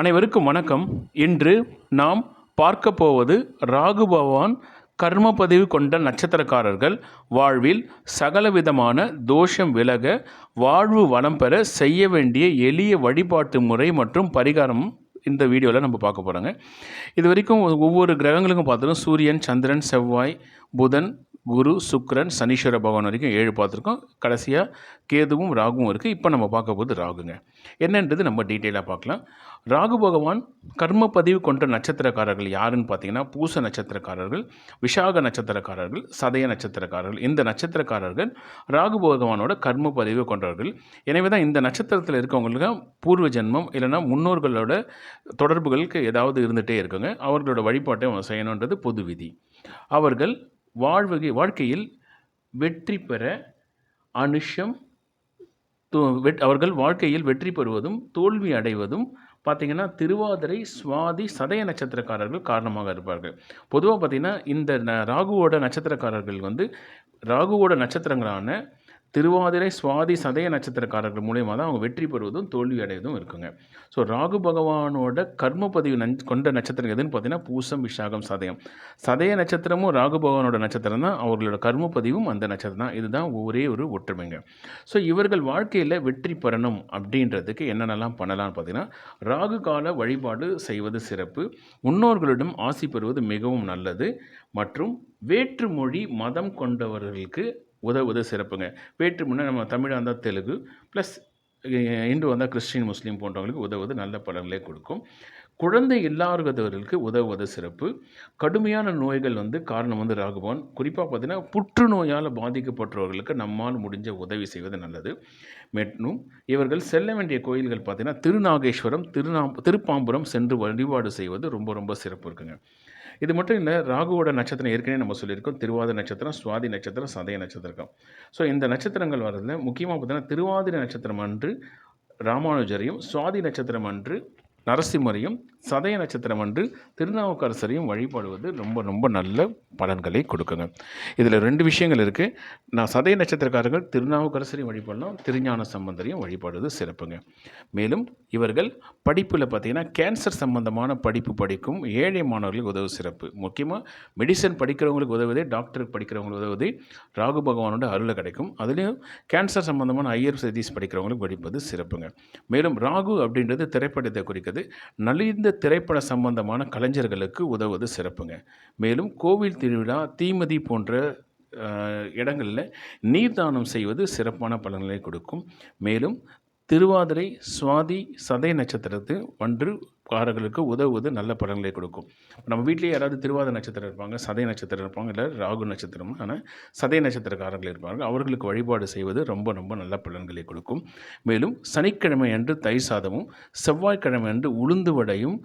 அனைவருக்கும் வணக்கம். இன்று நாம் பார்க்க போவது ராகு பகவான் கர்மப்பதிவு கொண்ட நட்சத்திரக்காரர்கள் வாழ்வில் சகலவிதமான தோஷம் விலக வாழ்வு வளம் பெற செய்ய வேண்டிய எளிய வழிபாட்டு முறை மற்றும் பரிகாரம் இந்த வீடியோவில் நம்ம பார்க்க போகிறோங்க. இது வரைக்கும் ஒவ்வொரு கிரகங்களுக்கும் பார்த்துருக்கோம். சூரியன், சந்திரன், செவ்வாய், புதன், குரு, சுக்கிரன், சனீஸ்வர பகவான் வரைக்கும் 7 பார்த்துருக்கோம். கடைசியாக கேதுவும் ராகுவும் இருக்குது. இப்போ நம்ம பார்க்க போது ராகுங்க என்னன்றது நம்ம டீட்டெயிலாக பார்க்கலாம். ராகு பகவான் கர்மப்பதிவு கொண்ட நட்சத்திரக்காரர்கள் யாருன்னு பார்த்தீங்கன்னா, பூச நட்சத்திரக்காரர்கள், விஷாக நட்சத்திரக்காரர்கள், சதய நட்சத்திரக்காரர்கள். இந்த நட்சத்திரக்காரர்கள் ராகு பகவானோட கர்மப்பதிவு கொண்டவர்கள். எனவே தான் இந்த நட்சத்திரத்தில் இருக்கவங்களுக்கு பூர்வ ஜென்மம் இல்லைன்னா முன்னோர்களோட தொடர்புகளுக்கு ஏதாவது இருந்துகிட்டே இருக்குங்க. அவர்களோட வழிபாட்டை அவங்க செய்யணுன்றது பொது விதி. அவர்கள் வாழ்க்கையில் வெற்றி பெற அனுஷம் அவர்கள் வாழ்க்கையில் வெற்றி பெறுவதும் தோல்வி அடைவதும் பார்த்திங்கன்னா திருவாதிரை, சுவாதி, சதய நட்சத்திரக்காரர்கள் காரணமாக இருப்பார்கள். பொதுவாக பார்த்திங்கன்னா இந்த ராகுவோட நட்சத்திரக்காரர்கள் ராகுவோட நட்சத்திரங்களான திருவாதிரை, சுவாதி, சதய நட்சத்திரக்காரர்கள் மூலியமாக தான் அவங்க வெற்றி பெறுவதும் தோல்வி அடைவதும் இருக்குங்க. ஸோ ராகு பகவானோட கர்மப்பதிவு கொண்ட நட்சத்திரம் எதுன்னு பார்த்தீங்கன்னா பூசம், விஷாகம், சதயம். சதய நட்சத்திரமும் ராகு பகவானோட நட்சத்திரம் தான். அவர்களோட கர்மப்பதிவும் அந்த நட்சத்திரம் தான். இதுதான் ஒரே ஒரு ஒற்றுமைங்க. ஸோ இவர்கள் வாழ்க்கையில் வெற்றி பெறணும் அப்படின்றதுக்கு என்னென்னலாம் பண்ணலாம்னு பார்த்தீங்கன்னா, ராகு கால வழிபாடு செய்வது சிறப்பு, முன்னோர்களிடம் ஆசி பெறுவது மிகவும் நல்லது, மற்றும் வேற்றுமொழி மதம் கொண்டவர்களுக்கு உதவுவது சிறப்புங்க. வேற்றுமொழி நம்ம தமிழாக இருந்தால் தெலுங்கு, ப்ளஸ் இந்து வந்தால் கிறிஸ்டின், முஸ்லீம் போன்றவங்களுக்கு உதவுவது நல்ல பலன்களை கொடுக்கும். குழந்தை இல்லாதவர்களுக்கு உதவுவது சிறப்பு. கடுமையான நோய்கள் காரணம் ராகுபவன். குறிப்பாக பார்த்திங்கன்னா புற்றுநோயால் பாதிக்கப்பட்டவர்களுக்கு நம்மால் முடிஞ்ச உதவி செய்வது நல்லது. மேலும் இவர்கள் செல்ல வேண்டிய கோயில்கள் பார்த்திங்கன்னா திருநாகேஸ்வரம், திருப்பாம்புரம் சென்று வழிபாடு செய்வது ரொம்ப ரொம்ப சிறப்பு இருக்குங்க. இது மட்டும் இல்லை, ராகுவோட நட்சத்திரம் ஏற்கனவே நம்ம சொல்லியிருக்கோம். திருவாதிரை நட்சத்திரம், சுவாதி நட்சத்திரம், சதய நட்சத்திரம். ஸோ இந்த நட்சத்திரங்கள் வரதில் முக்கியமாக பார்த்தீங்கன்னா திருவாதிரை நட்சத்திரம் அன்று ராமானுஜரையும், சுவாதி நட்சத்திரம் அன்று நரசிம்மரையும், சதய நட்சத்திரம் அன்று திருநாவுக்கரசரையும் வழிபாடுவது ரொம்ப ரொம்ப நல்ல பலன்களை கொடுக்குங்க. இதில் 2 விஷயங்கள் இருக்குது. நான் சதய நட்சத்திரக்காரர்கள் திருநாவுக்கரசரையும் வழிபடலாம், திருஞான சம்பந்தரையும் வழிபாடுவது சிறப்புங்க. மேலும் இவர்கள் படிப்பில் பார்த்திங்கன்னா கேன்சர் சம்பந்தமான படிப்பு படிக்கும் ஏழை மாணவர்களுக்கு உதவு சிறப்பு. முக்கியமாக மெடிசன் படிக்கிறவங்களுக்கு உதவுதே, டாக்டருக்கு படிக்கிறவங்களுக்கு உதவுதே ராகு பகவானோட அருளை கிடைக்கும். அதுலேயும் கேன்சர் சம்பந்தமான ஐயர் ஸ்டடீஸ் படிக்கிறவங்களுக்கு படிப்பது சிறப்புங்க. மேலும் ராகு அப்படின்றது திரைப்படத்தை குறிக்கிறது. நலிந்த திரைப்பட சம்பந்தமான கலைஞர்களுக்கு உதவுவது சிறப்புங்க. மேலும் கோவில் திருவிழா, தீமிதி போன்ற இடங்களில் நீர்தானம் செய்வது சிறப்பான பலன்களை கொடுக்கும். மேலும் திருவாதிரை, சுவாதி, சதய நட்சத்திரத்து காரர்களுக்கு உதவுவது நல்ல பலன்களை கொடுக்கும். நம்ம வீட்டிலேயே யாராவது திருவாதிரை நட்சத்திரம் இருப்பாங்க, சதய நட்சத்திரம் இருப்பாங்க, இல்லை ராகு நட்சத்திரம் ஆனால் சதய நட்சத்திரக்காரர்கள் இருப்பாங்க. அவர்களுக்கு வழிபாடு செய்வது ரொம்ப ரொம்ப நல்ல பலன்களை கொடுக்கும். மேலும் சனிக்கிழமை அன்று தயிர் சாதமும், செவ்வாய்க்கிழமை அன்று உளுந்து வடையும்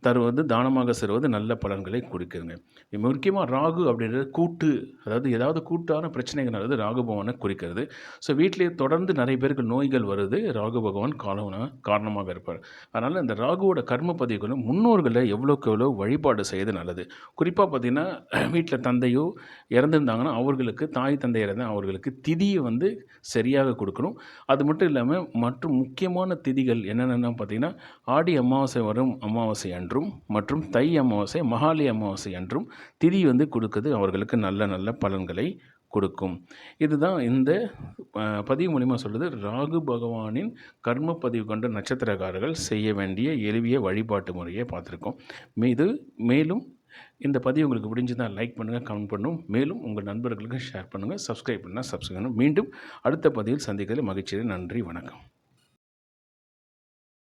தருவது, தானமாக செல்வது நல்ல பலன்களை கொடுக்குதுங்க. முக்கியமாக ராகு அப்படின்றது கூட்டு, அதாவது ஏதாவது கூட்டான பிரச்சனைகள் ராகு பகவானை குறிக்கிறது. ஸோ வீட்டிலேயே தொடர்ந்து நிறைய பேருக்கு நோய்கள் வருது, ராகு பகவான் காரணமாக இருப்பார். அதனால் இந்த ராகுவோட கர்ம பதிவுகளும் முன்னோர்களை எவ்வளோக்கு எவ்வளோ வழிபாடு செய்வது நல்லது. குறிப்பாக பார்த்திங்கன்னா வீட்டில் தந்தையோ இறந்துருந்தாங்கன்னா அவர்களுக்கு, தாய் தந்தை இறந்தால் அவர்களுக்கு திதியை சரியாக கொடுக்கணும். அது மட்டும் இல்லாமல் மற்றும் முக்கியமான திதிகள் என்னென்னா பார்த்திங்கன்னா, ஆடி அமாவாசை வரும் அமாவாசை அன்றும் மற்றும் தை அமாவாசை, மகாலி அமாவாசை அன்றும் திதி கொடுக்குது அவர்களுக்கு நல்ல நல்ல பலன்களை கொடுக்கும். இதுதான் இந்த பதிவு மூலிமா சொல்கிறது. ராகு பகவானின் கர்ம பதிவு கொண்ட நட்சத்திரக்காரர்கள் செய்ய வேண்டிய எளிய வழிபாட்டு முறையை பார்த்துருக்கோம். மேலும் இந்த பதிவு உங்களுக்கு பிடிச்சிருந்தால் லைக் பண்ணுங்கள், கமெண்ட் பண்ணும். மேலும் உங்கள் நண்பர்களுக்கு ஷேர் பண்ணுங்கள், சப்ஸ்கிரைப் பண்ணால் சப்ஸ்கிரைப் பண்ணுங்கள். மீண்டும் அடுத்த பதிவில் சந்திக்கிறதுல மகிழ்ச்சி. நன்றி, வணக்கம்.